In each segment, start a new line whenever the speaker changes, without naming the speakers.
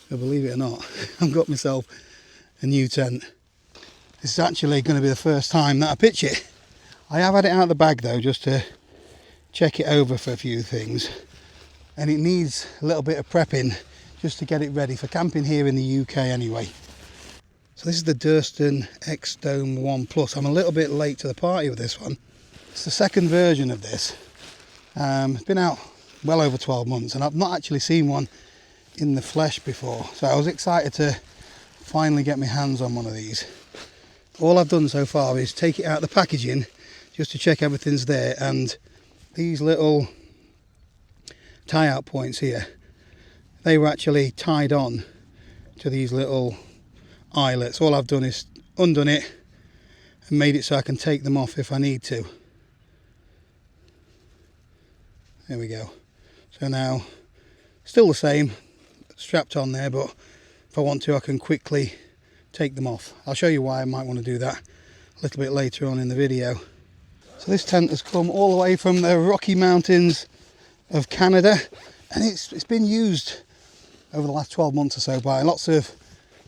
So believe it or not, I've got myself a new tent. This is actually going to be the first time that I pitch it. I have had it out of the bag though, just to check it over for a few things. And it needs a little bit of prepping just to get it ready for camping here in the UK anyway. So this is the Durston X-Dome 1 Plus. I'm a little bit late to the party with this one. It's the second version of this. It's been out well over 12 months and I've not actually seen one in the flesh before. So I was excited to finally get my hands on one of these. All I've done so far is take it out of the packaging just to check everything's there, and these little tie-out points here, they were actually tied on to these little eyelets. All I've done is undone it and made it so I can take them off if I need to. There we go. So now, still the same, strapped on there, but if I want to I can quickly take them off. I'll show you why I might want to do that a little bit later on in the video. So this tent has come all the way from the Rocky Mountains of Canada, and it's been used over the last 12 months or so by lots of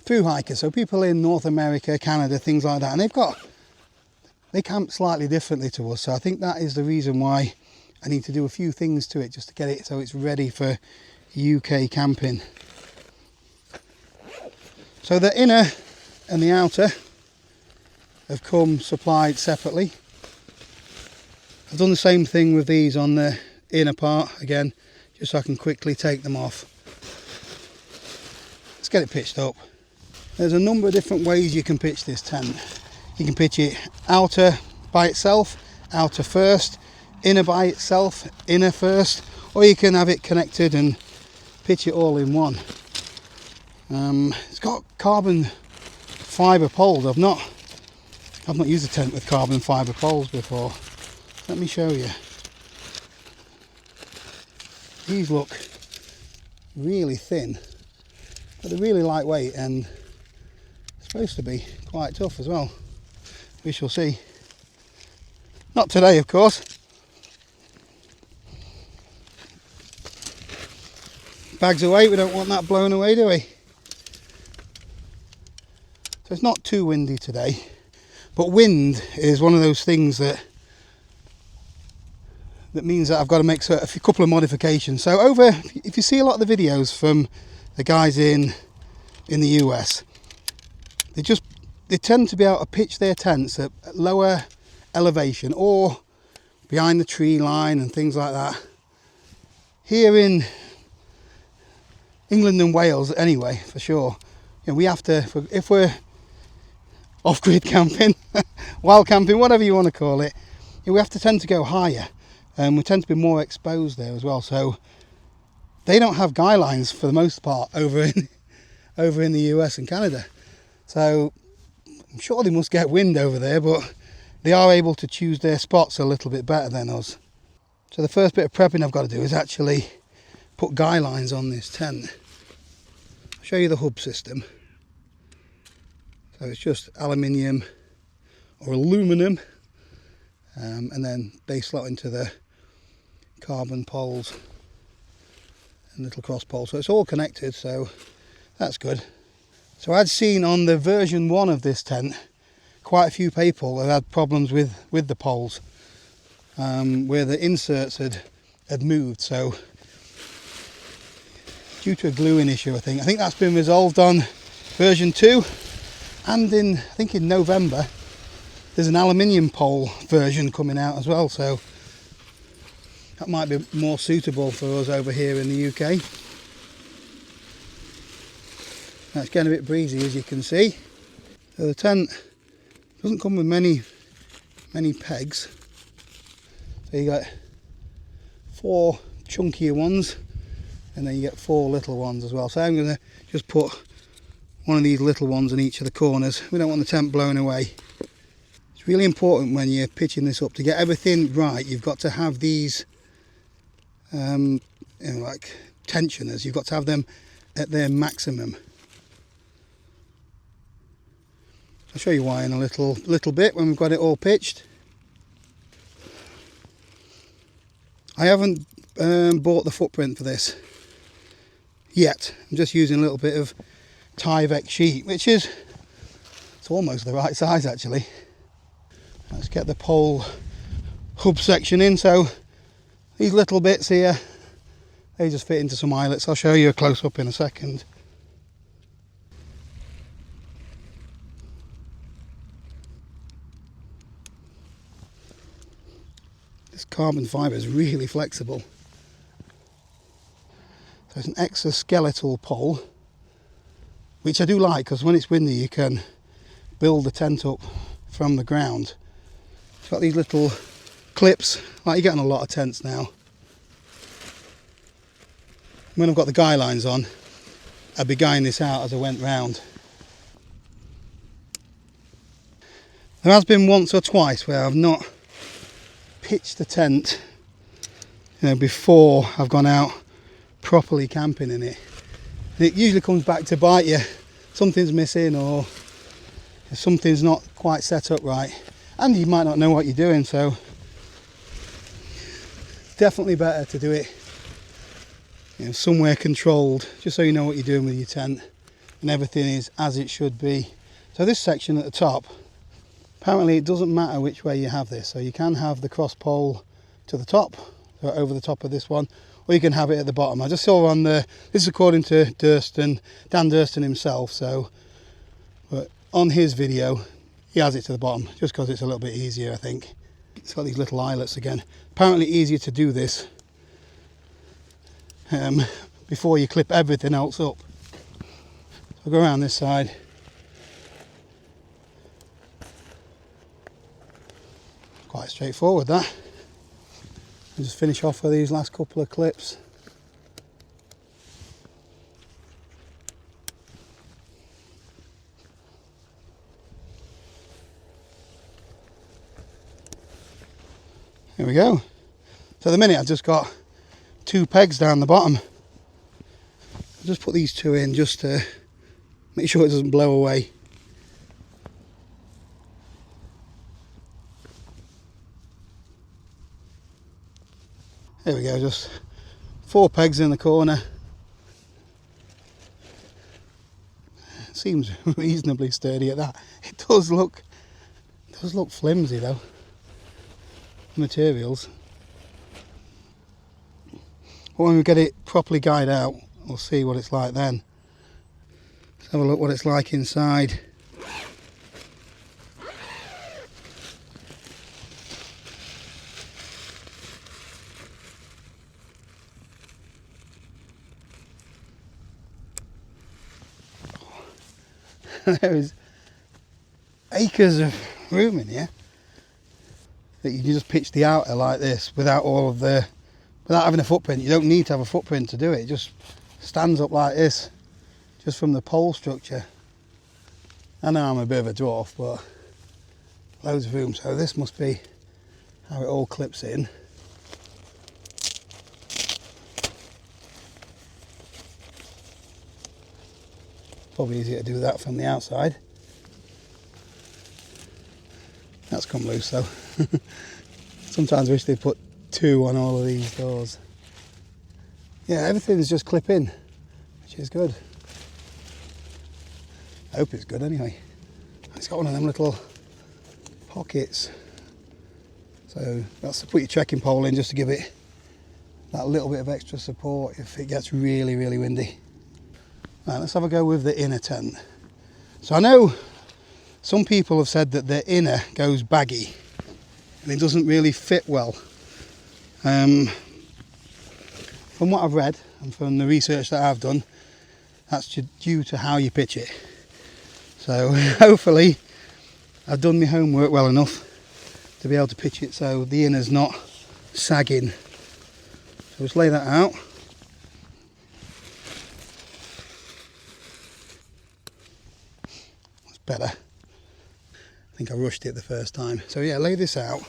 through hikers, so people in North America, Canada, things like that, and they camp slightly differently to us. So I think that is the reason why I need to do a few things to it just to get it so it's ready for UK camping. So the inner and the outer have come supplied separately. I've done the same thing with these on the inner part again, just so I can quickly take them off. Let's get it pitched up. There's a number of different ways you can pitch this tent. You can pitch it outer by itself, outer first, inner by itself, inner first, or you can have it connected and pitch it all in one. It's got carbon fibre poles. I've not used a tent with carbon fibre poles before. Let me show you. These look really thin, but they're really lightweight and supposed to be quite tough as well. We shall see. Not today, of course. Bags away, we don't want that blown away, do we? So it's not too windy today, but wind is one of those things that means that I've got to make a couple of modifications. So if you see a lot of the videos from the guys in the US, they tend to be able to pitch their tents at lower elevation or behind the tree line and things like that. Here in England and Wales anyway, for sure, you know, we have to, if we're off-grid camping, wild camping, whatever you want to call it, we have to tend to go higher, and we tend to be more exposed there as well. So they don't have guylines for the most part over in the US and Canada. So I'm sure they must get wind over there, but they are able to choose their spots a little bit better than us. So the first bit of prepping I've got to do is actually put guylines on this tent. I'll show you the hub system. So it's just aluminium or aluminum, and then they slot into the carbon poles and little cross poles. So it's all connected, so that's good. So I'd seen on the version 1 of this tent, quite a few people have had problems with the poles, where the inserts had moved. So due to a gluing issue, I think that's been resolved on version 2. And I think in November, there's an aluminium pole version coming out as well, so that might be more suitable for us over here in the UK. Now it's getting a bit breezy, as you can see. So the tent doesn't come with many pegs. So you got 4 chunkier ones, and then you get 4 little ones as well. So I'm going to just put one of these little ones in each of the corners. We don't want the tent blown away. It's really important when you're pitching this up to get everything right. You've got to have these like tensioners. You've got to have them at their maximum. I'll show you why in a little bit when we've got it all pitched. I haven't bought the footprint for this. yet. I'm just using a little bit of Tyvek sheet, which is, it's almost the right size actually. Let's get the pole hub section in. So these little bits here, they just fit into some eyelets. I'll show you a close up in a second. This carbon fibre is really flexible. So it's an exoskeletal pole, which I do like because when it's windy you can build the tent up from the ground. It's got these little clips like you get on a lot of tents now. When I've got the guy lines on, I'd be guying this out as I went round. There has been once or twice where I've not pitched the tent, before I've gone out properly camping in it. And it usually comes back to bite you. Something's missing or something's not quite set up right. And you might not know what you're doing, so definitely better to do it somewhere controlled, just so you know what you're doing with your tent and everything is as it should be. So this section at the top, apparently it doesn't matter which way you have this, so you can have the cross pole to the top, so over the top of this one, or you can have it at the bottom. I just saw on the, this is according to Dan Durston himself, but on his video he has it to the bottom just because it's a little bit easier, I think. It's got these little eyelets again. Apparently easier to do this before you clip everything else up. So I'll go around this side. Quite straightforward that. I'll just finish off with these last couple of clips. Here we go. So at the minute I've just got 2 pegs down the bottom. I'll just put these 2 in just to make sure it doesn't blow away. There we go, just 4 pegs in the corner. It seems reasonably sturdy at that. It does look flimsy though. Materials. But when we get it properly guyed out, we'll see what it's like then. Let's have a look what it's like inside. There is acres of room in here that you can just pitch the outer like this without having a footprint. You don't need to have a footprint to do it. It just stands up like this just from the pole structure. I know I'm a bit of a dwarf, but loads of room. So this must be how it all clips in. Probably easier to do that from the outside. That's come loose though. Sometimes I wish they'd put 2 on all of these doors. Yeah, everything's just clip in, which is good. I hope it's good anyway. It's got one of them little pockets. So that's to put your trekking pole in just to give it that little bit of extra support if it gets really, really windy. Right, let's have a go with the inner tent. So I know some people have said that the inner goes baggy and it doesn't really fit well. From what I've read and from the research that I've done, that's due to how you pitch it. So hopefully I've done my homework well enough to be able to pitch it so the inner's not sagging. So just lay that out. That's better. I think I rushed it the first time. So yeah, lay this out.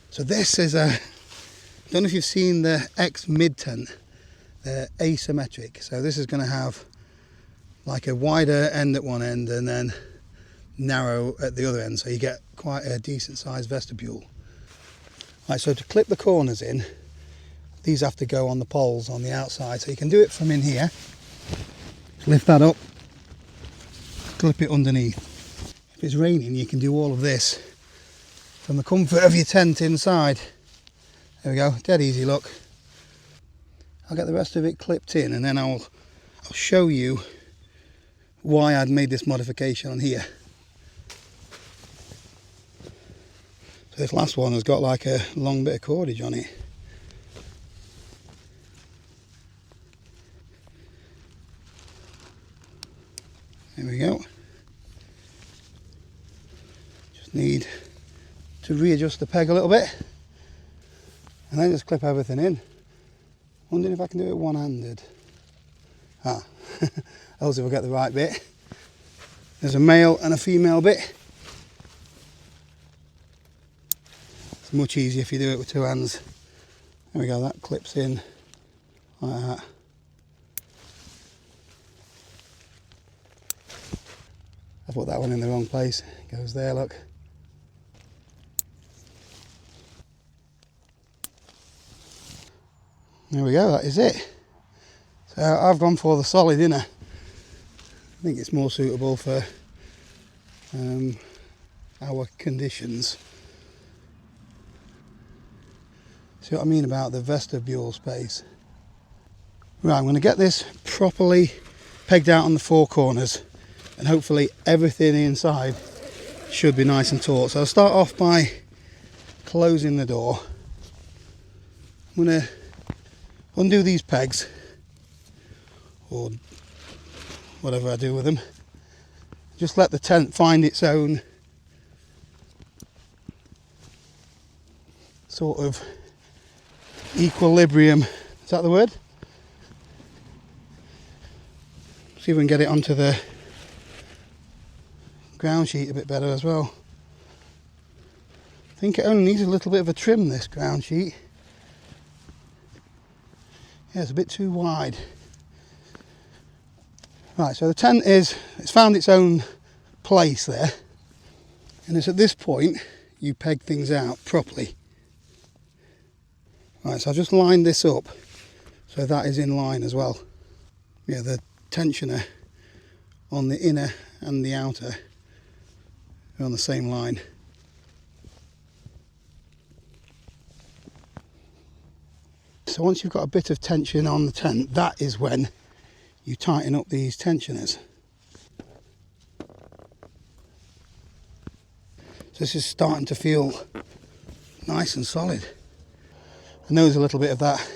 So this is I don't know if you've seen the X mid tent. They're asymmetric. So this is going to have like a wider end at one end and then narrow at the other end. So you get quite a decent sized vestibule. Right, so to clip the corners in, these have to go on the poles on the outside. So you can do it from in here. lift that up, clip it underneath. If it's raining, you can do all of this from the comfort of your tent inside. There we go, dead easy, look. I'll get the rest of it clipped in and then I'll show you why I'd made this modification on here. So this last one has got like a long bit of cordage on it. There we go. Just need to readjust the peg a little bit and then just clip everything in. Wondering if I can do it one-handed. Else if I get the right bit. There's a male and a female bit. It's much easier if you do it with two hands. There we go, that clips in like that. I put that one in the wrong place. It goes there, look. There we go, that is it. So I've gone for the solid inner. I think it's more suitable for our conditions. See what I mean about the vestibule space? Right, I'm going to get this properly pegged out on the four corners and hopefully everything inside should be nice and taut. So I'll start off by closing the door. I'm going to undo these pegs, or whatever I do with them. Just let the tent find its own sort of equilibrium. Is that the word? See if we can get it onto the ground sheet a bit better as well. I think it only needs a little bit of a trim, this ground sheet. Yeah, it's a bit too wide. Right, so the tent it's found its own place there, and it's at this point you peg things out properly. Right, so I've just lined this up so that is in line as well. Yeah, the tensioner on the inner and the outer are on the same line. So once you've got a bit of tension on the tent, that is when you tighten up these tensioners. So this is starting to feel nice and solid. I know there's a little bit of that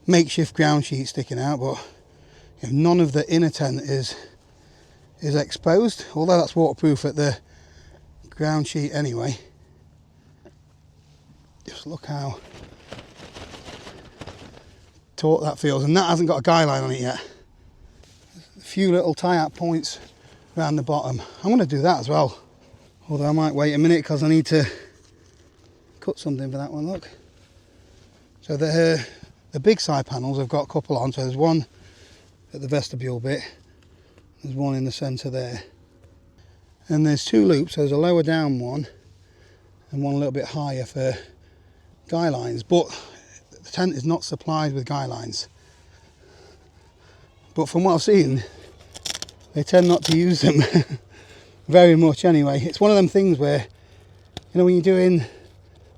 makeshift ground sheet sticking out, but none of the inner tent is exposed, although that's waterproof at the ground sheet anyway. Just look how taut that feels, and that hasn't got a guy line on it yet. A few little tie-up points around the bottom. I'm going to do that as well, although I might wait a minute because I need to cut something for that one. Look, so the big side panels have got a couple on, so there's one at the vestibule bit, there's one in the centre there, and there's two loops. So there's a lower down one and one a little bit higher for guy lines, but the tent is not supplied with guy lines. But from what I've seen, they tend not to use them very much anyway. It's one of them things where, when you're doing,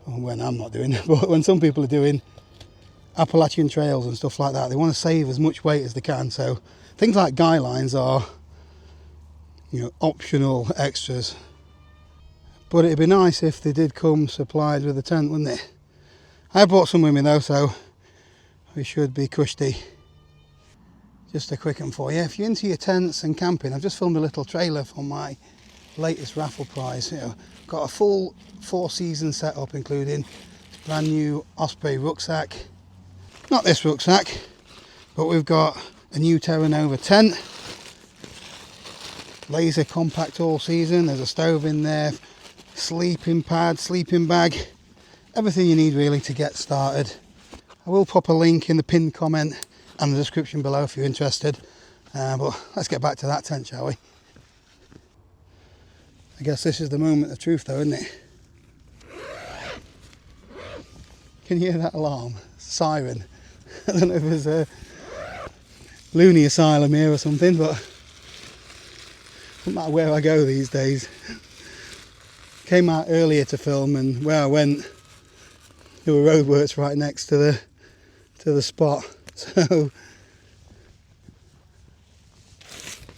well, when I'm not doing, but when some people are doing Appalachian trails and stuff like that, they want to save as much weight as they can. So things like guy lines are, optional extras. But it'd be nice if they did come supplied with the tent, wouldn't it? I brought some with me though, so we should be cushy. Just a quick one for you. If you're into your tents and camping, I've just filmed a little trailer for my latest raffle prize. Got a full 4-season setup, including brand new Osprey rucksack. Not this rucksack, but we've got a new Terra Nova tent, laser compact all season. There's a stove in there, sleeping pad, sleeping bag, everything you need really to get started. I will pop a link in the pinned comment and the description below if you're interested. But let's get back to that tent, shall we? I guess this is the moment of truth though, isn't it? Can you hear that alarm? Siren. I don't know if there's loony asylum here or something, but no matter where I go these days. Came out earlier to film, and where I went there were roadworks right next to the spot, so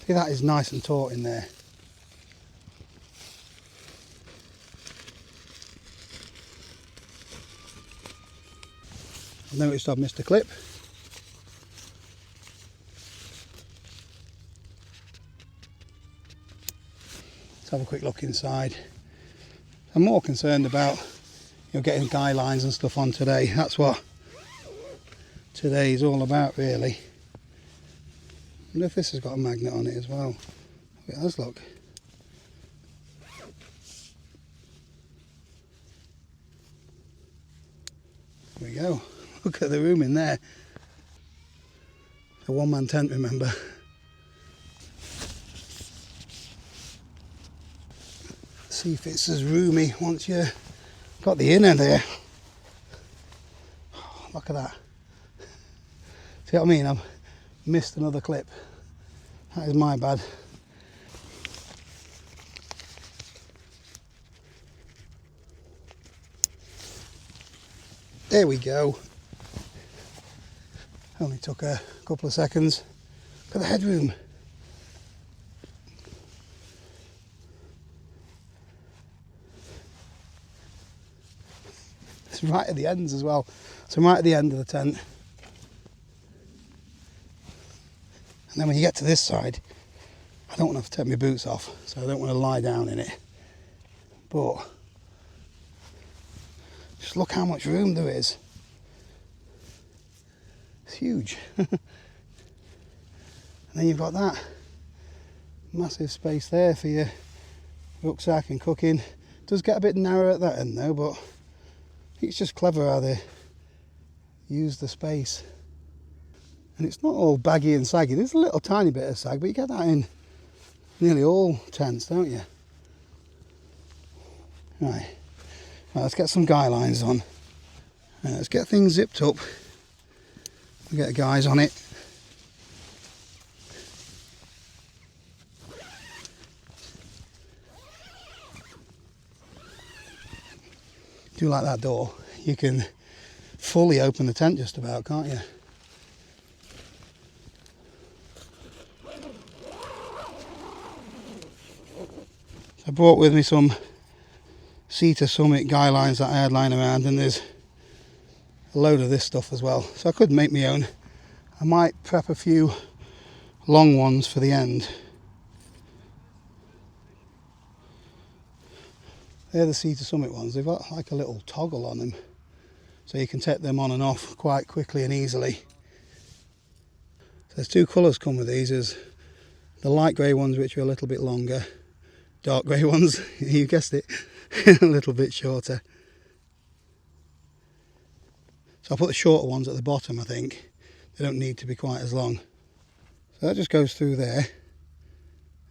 see, that is nice and taut in there. I've noticed I've missed a clip. Let's have a quick look inside. I'm more concerned about, you know, getting guy lines and stuff on today. That's what today is all about, really. I wonder if this has got a magnet on it as well. It has, look. There we go. Look at the room in there. A one-man tent, remember. See if it's as roomy once you got the inner there. Oh, look at that. See what I mean? I've missed another clip. That is my bad. There we go. Only took a couple of seconds. Look at the headroom. It's right at the ends as well. So I'm right at the end of the tent. And then when you get to this side, I don't want to have to take my boots off, so I don't want to lie down in it. But just look how much room there is. It's huge. And then you've got that massive space there for your rucksack and cooking. It does get a bit narrow at that end though, but it's just clever how they use the space. And it's not all baggy and saggy. There's a little tiny bit of sag, but you get that in nearly all tents, don't you? Right, let's get some guy lines on. Let's get things zipped up. We'll get guys on it. Do like that door. You can fully open the tent just about, can't you? So I brought with me some Cedar Summit guy lines that I had lying around, and there's a load of this stuff as well. So I could make my own. I might prep a few long ones for the end. They're the Cedar Summit ones. They've got like a little toggle on them, so you can take them on and off quite quickly and easily. So there's two colours come with these. There's the light grey ones, which are a little bit longer. Dark grey ones, you guessed it, a little bit shorter. So I'll put the shorter ones at the bottom, I think. They don't need to be quite as long. So that just goes through there.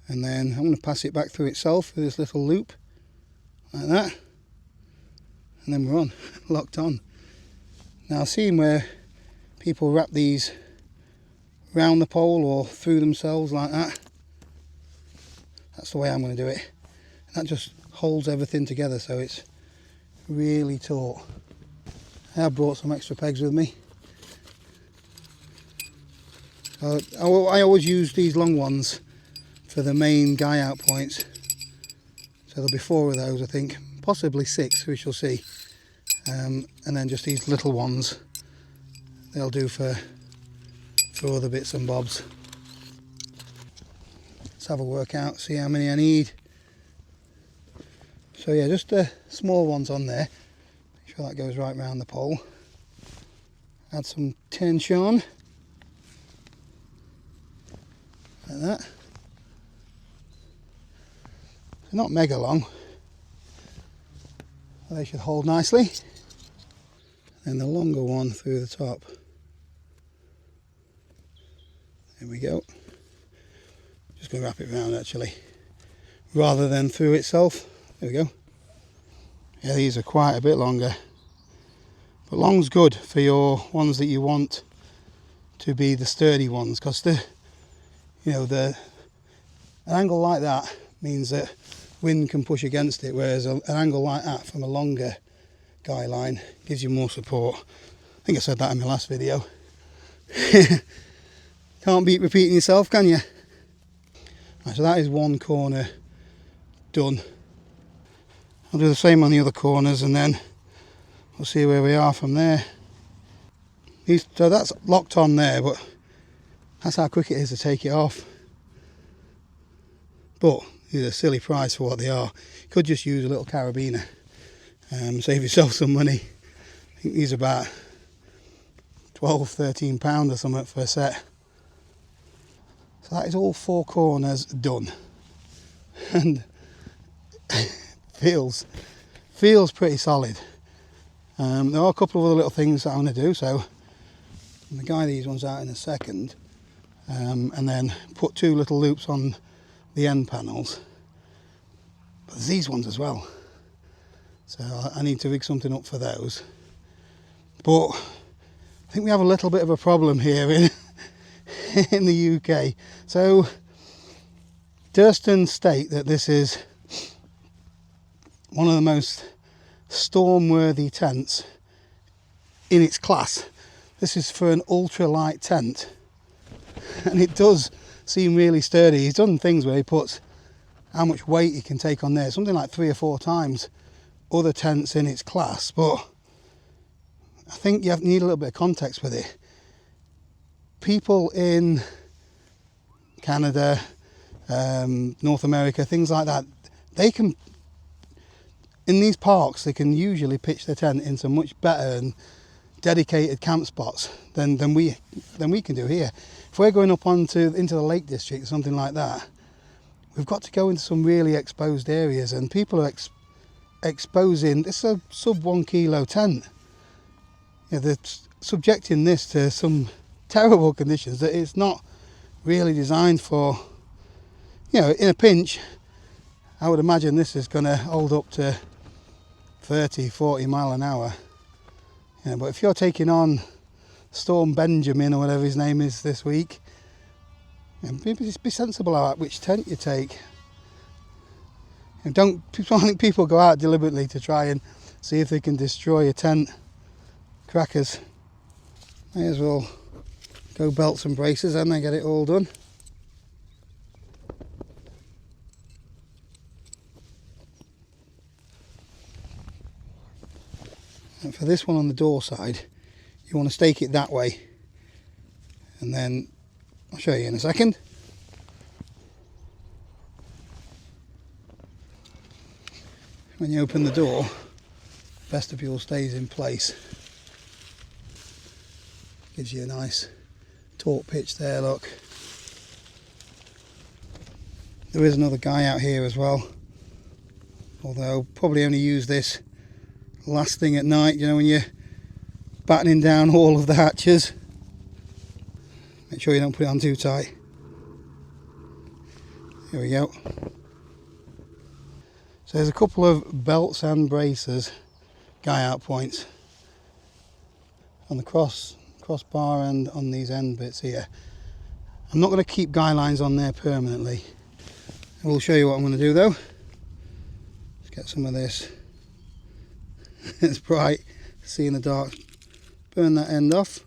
And then I'm going to pass it back through itself with this little loop, like that. And then we're on, locked on. Now I've seen where people wrap these round the pole or through themselves like that. That's the way I'm going to do it. And that just holds everything together, so it's really taut. I have brought some extra pegs with me. I always use these long ones for the main guy out points. So there'll be 4 of those, I think, possibly 6, we shall see. And then just these little ones, they'll do for other bits and bobs. Let's have a work out, see how many I need. So yeah, just the small ones on there. Make sure that goes right round the pole. Add some tension, like that. They're not mega long, but they should hold nicely. And the longer one through the top. There we go. Just going to wrap it around actually, rather than through itself. There we go. Yeah, these are quite a bit longer, but long's good for your ones that you want to be the sturdy ones, because an angle like that means that wind can push against it, whereas an angle like that from a longer guy line gives you more support. I think I said that in my last video. Can't beat repeating yourself, can you? Right, so that is one corner done. I'll do the same on the other corners, and then we'll see where we are from there. So that's locked on there, but that's how quick it is to take it off. But these are a silly price for what they are. You could just use a little carabiner, save yourself some money. I think these are about £12–13 or something for a set. So that is all 4 corners done, and feels pretty solid. There are a couple of other little things that I'm going to do, so I'm going to guy these ones out in a second, and then put 2 little loops on the end panels. But there's these ones as well, so I need to rig something up for those. But I think we have a little bit of a problem here in the UK. So Durston state that this is one of the most storm-worthy tents in its class. This is for an ultra-light tent, and it does seem really sturdy. He's done things where he puts how much weight he can take on there, something like 3 or 4 times other tents in its class. But I think you need a little bit of context with it. People in Canada, North America, things like that, they can, in these parks, they can usually pitch their tent into much better and dedicated camp spots than we can do here. If we're going up into the Lake District or something like that, we've got to go into some really exposed areas, and people are exposing. This is a sub 1 kilo tent. They're subjecting this to some terrible conditions that it's not really designed for. In a pinch, I would imagine this is going to hold up to 30–40 mile an hour. But if you're taking on Storm Benjamin or whatever his name is this week, be sensible about which tent you take. I think people go out deliberately to try and see if they can destroy a tent. Crackers. May as well go belts and braces and then get it all done. And for this one on the door side, you want to stake it that way, and then I'll show you in a second. When you open the door, vestibule stays in place. Gives you a nice taut pitch there, look. There is another guy out here as well, although probably only use this last thing at night, when you're battening down all of the hatches. Make sure you don't put it on too tight. Here we go. So there's a couple of belts and braces, guy out points on the crossbar and on these end bits here. I'm not going to keep guy lines on there permanently. I will show you what I'm going to do though. Let's get some of this. It's bright, see in the dark. Burn that end off.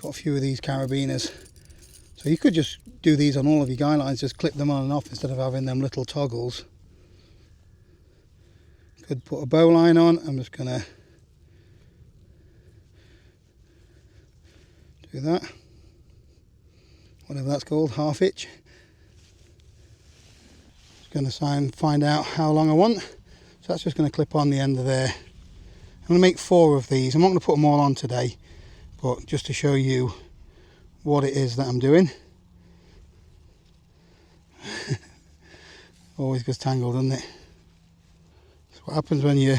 Got a few of these carabiners, so you could just do these on all of your guy lines, just clip them on and off instead of having them little toggles. Could put a bow line on. I'm just gonna do that, whatever that's called, half hitch. Just going to find out how long I want, so that's just going to clip on the end of there. I'm going to make 4 of these. I'm not going to put them all on today, but just to show you what it is that I'm doing. Always gets tangled, doesn't it? That's what happens when you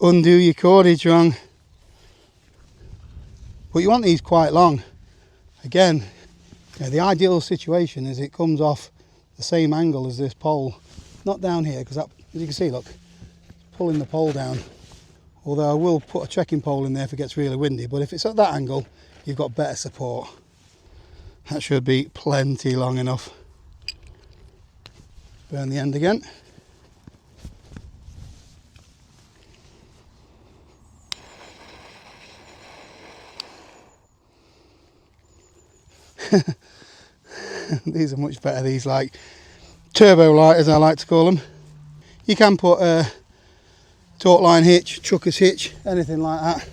undo your cordage wrong. But you want these quite long. Again, the ideal situation is it comes off the same angle as this pole Not down here, because that, as you can see, look, pulling the pole down. Although I will put a trekking pole in there if it gets really windy, but if it's at that angle, you've got better support. That should be plenty long enough. Burn the end again. These are much better, these like turbo lighters, I like to call them. You can put a taut line hitch, trucker's hitch, anything like that,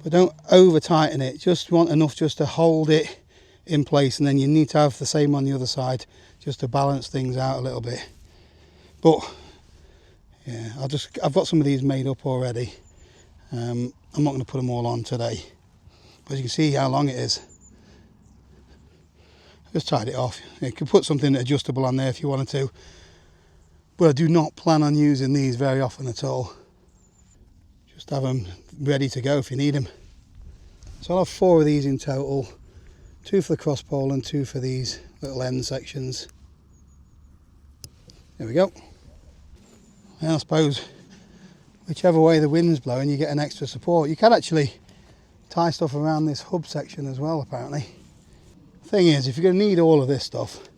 but don't over tighten it. Just want enough just to hold it in place, and then you need to have the same on the other side just to balance things out a little bit. But yeah, I've got some of these made up already. I'm not going to put them all on today, but you can see how long it is. Just tied it off. You could put something adjustable on there if you wanted to, but I do not plan on using these very often at all. Just have them ready to go if you need them. So I'll have 4 of these in total, 2 for the cross pole and 2 for these little end sections. There we go. And I suppose whichever way the wind's blowing, you get an extra support. You can actually tie stuff around this hub section as well, apparently. Thing is, if you're going to need all of this stuff,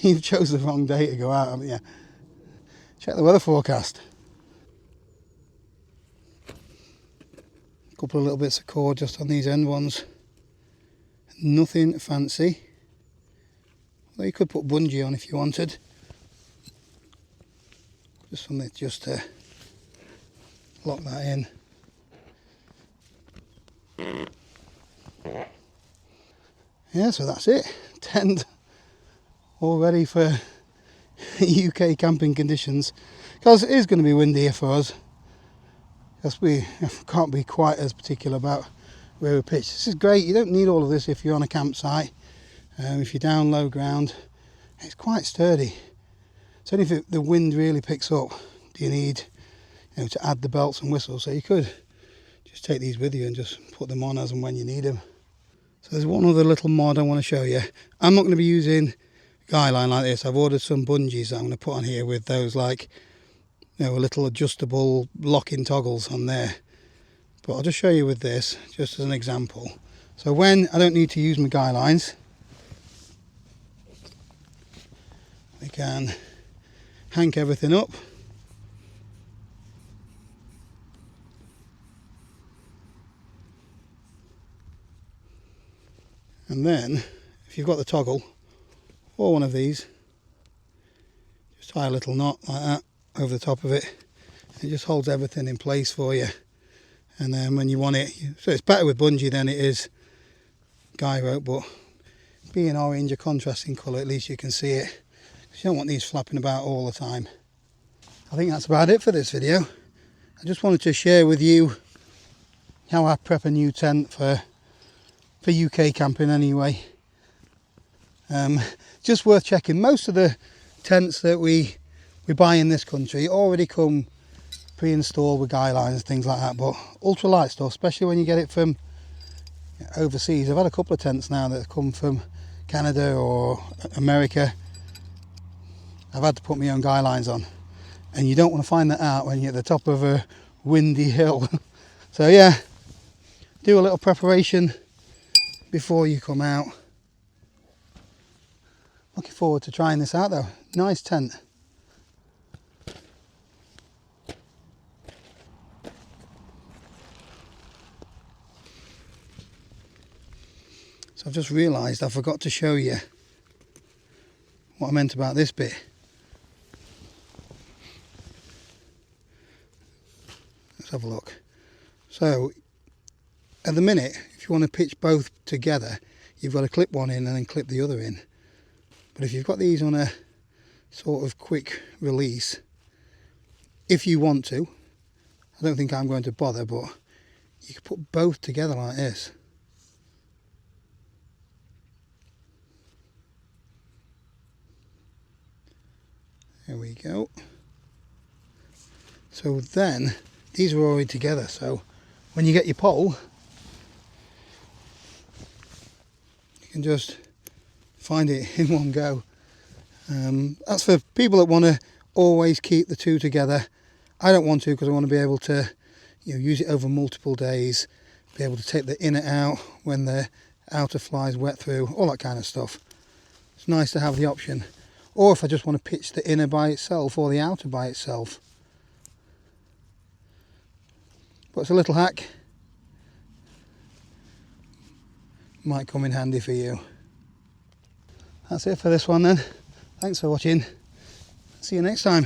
you've chose the wrong day to go out, haven't you? Check the weather forecast. A couple of little bits of cord just on these end ones. Nothing fancy. Well, you could put bungee on if you wanted. Just something just to lock that in. Yeah, so that's it. Tent all ready for UK camping conditions, because it is going to be windy here for us, because we can't be quite as particular about where we pitch. This is great. You don't need all of this if you're on a campsite. If you're down low ground, it's quite sturdy. It's only if the wind really picks up do you need, to add the belts and whistles. So you could just take these with you and just put them on as and when you need them. So there's one other little mod I want to show you. I'm not going to be using guyline like this. I've ordered some bungees that I'm going to put on here with those like, a little adjustable locking toggles on there. But I'll just show you with this, just as an example. So when I don't need to use my guylines, we can hank everything up. And then, if you've got the toggle, or one of these, just tie a little knot like that over the top of it. It just holds everything in place for you. And then when you want it, so it's better with bungee than it is guy rope, but being orange, a contrasting colour, at least you can see it. You don't want these flapping about all the time. I think that's about it for this video. I just wanted to share with you how I prep a new tent for UK camping anyway. Just worth checking. Most of the tents that we buy in this country already come pre-installed with guylines, things like that, but ultralight stuff, especially when you get it from overseas. I've had a couple of tents now that come from Canada or America. I've had to put my own guylines on, and you don't want to find that out when you're at the top of a windy hill. So yeah, do a little preparation before you come out. Looking forward to trying this out though. Nice tent. So I've just realised I forgot to show you what I meant about this bit. Let's have a look. So at the minute, if you want to pitch both together, you've got to clip one in and then clip the other in. But if you've got these on a sort of quick release, if you want to, I don't think I'm going to bother, but you can put both together like this. There we go. So then, these are already together, so when you get your pole, you can just find it in one go. That's for people that want to always keep the two together. I don't want to, because I want to be able to, you know, use it over multiple days, be able to take the inner out when the outer flies wet through, all that kind of stuff. It's nice to have the option. Or if I just want to pitch the inner by itself or the outer by itself. But it's a little hack. Might come in handy for you. That's it for this one then. Thanks for watching. See you next time.